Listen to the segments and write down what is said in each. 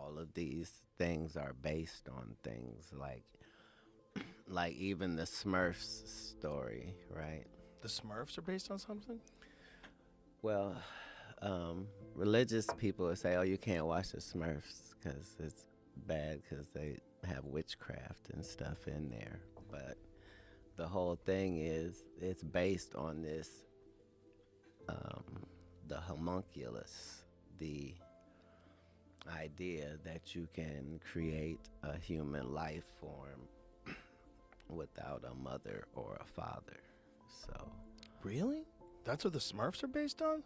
all of these things are based on things like even the Smurfs story, right? The Smurfs are based on something? Well, religious people would say, "Oh, you can't watch the Smurfs because it's bad because they have witchcraft and stuff in there." But the whole thing is it's based on this, the homunculus, the idea that you can create a human life form without a mother or a father. So Really? That's what the Smurfs are based on?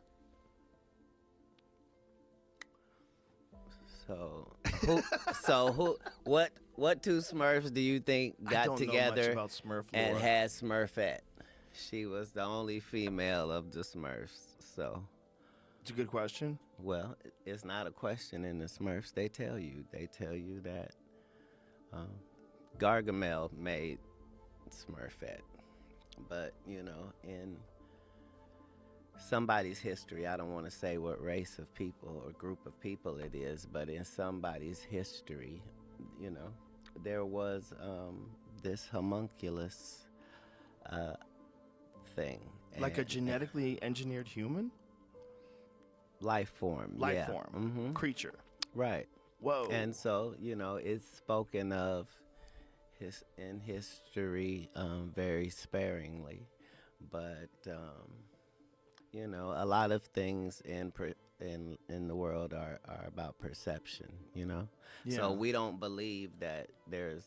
So who? What two Smurfs do you think I got don't know much together about Smurf and lore. had Smurfette? She was the only female of the Smurfs. So, It's a good question. well, it's not a question in the Smurfs. They tell you. They tell you that Gargamel made Smurfette, but in somebody's history, I don't want to say what race of people or group of people it is, but in somebody's history, there was this homunculus thing. Like a and genetically engineered human? life form. Life Yeah. form. Creature. Right. Whoa. And so, it's spoken of in history very sparingly. But a lot of things in the world are about perception. Yeah. So we don't believe that there's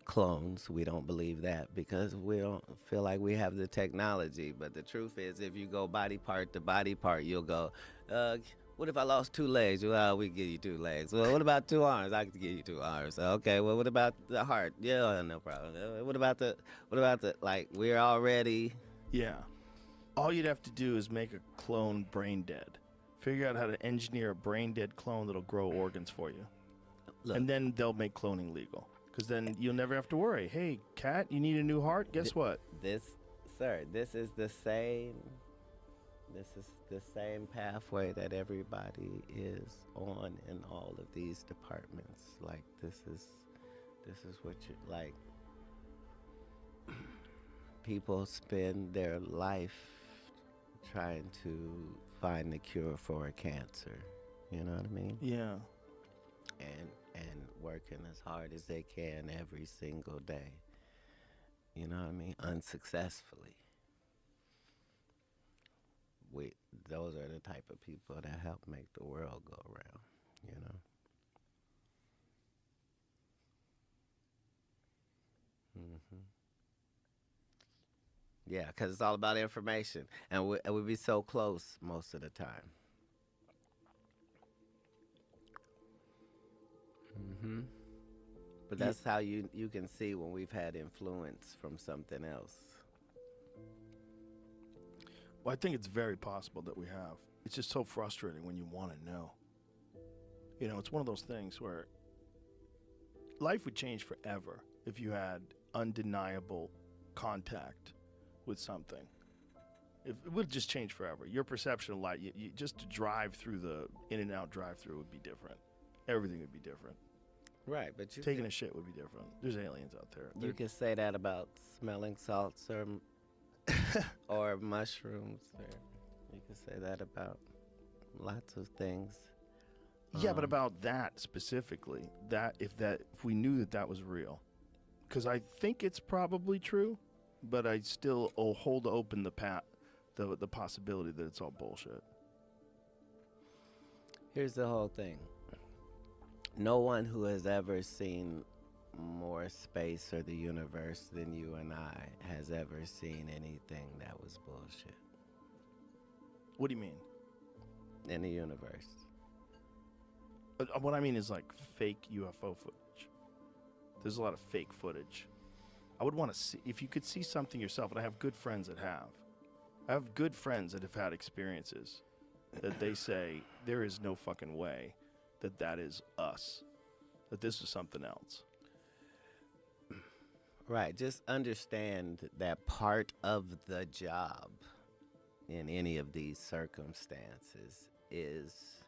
clones. We don't believe that because we don't feel like we have the technology. But the truth is, if you go body part to body part, you'll go, what if I lost 2 legs? Well, we can give you 2 legs. Well, what about 2 arms? I can give you 2 arms. Okay, well, what about the heart? Yeah, no problem. What about like, we're already... Yeah. All you'd have to do is make a clone brain dead. Figure out how to engineer a brain dead clone that'll grow organs for you. Look, And then they'll make cloning legal. Because then you'll never have to worry. Hey, cat, you need a new heart? Guess what? this is the same... This is the same pathway that everybody is on in all of these departments. Like, this is what you like. People spend their life trying to find the cure for a cancer. You know what I mean? Yeah. And working as hard as they can every single day. You know what I mean? Unsuccessfully. Those are the type of people that help make the world go around. Yeah, because it's all about information, and we be so close most of the time. But that's how you can see when we've had influence from something else. Well, I think it's very possible that we have. It's just so frustrating when you want to know. It's one of those things where life would change forever if you had undeniable contact with something. It would just change forever. Your perception of light, just to drive through the In-N-Out drive-through would be different. Everything would be different. Right, but Taking a shit would be different. There's aliens out there. You can say that about smelling salts or mushrooms. Or you can say that about lots of things. Yeah, but about that specifically, if we knew that was real, because I think it's probably true, but I still hold open the possibility that it's all bullshit. Here's the whole thing. No one who has ever seen more space or the universe than you and I has ever seen anything that was bullshit What do you mean? in the universe. What I mean is like fake UFO footage. There's a lot of fake footage. I would want to see, if you could see something yourself, and I have good friends that have. I have good friends that have had experiences that they say there is no fucking way that is us, that this is something else. Right. Just understand that part of the job in any of these circumstances is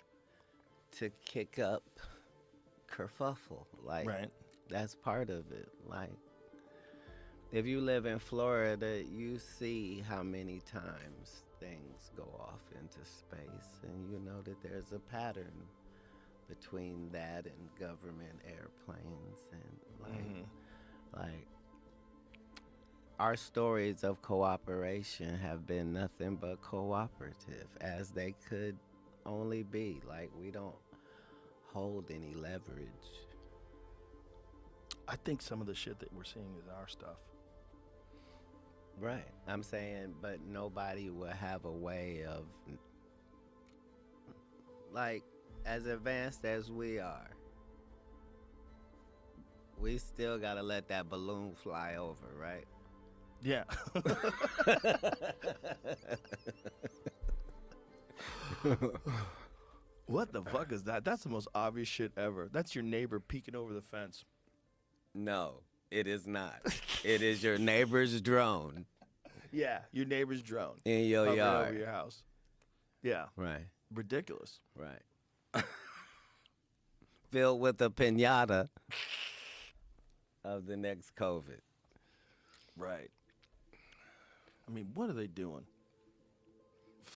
to kick up kerfuffle. Like, Right. that's part of it. Like, if you live in Florida, you see how many times things go off into space, and you know that there's a pattern between that and government airplanes, and like our stories of cooperation have been nothing but cooperative, as they could only be. Like, we don't hold any leverage. I think some of the shit that we're seeing is our stuff. Right. I'm saying, but nobody will have a way of, like, as advanced as we are, we still gotta let that balloon fly over, right? Yeah. What the fuck is that? That's the most obvious shit ever. That's your neighbor peeking over the fence. No, it is not. It is your neighbor's drone Yeah, your neighbor's drone in your hovering yard. over your house. Yeah, Right, ridiculous. right. Filled with a pinata of the next COVID. Right. I mean, what are they doing?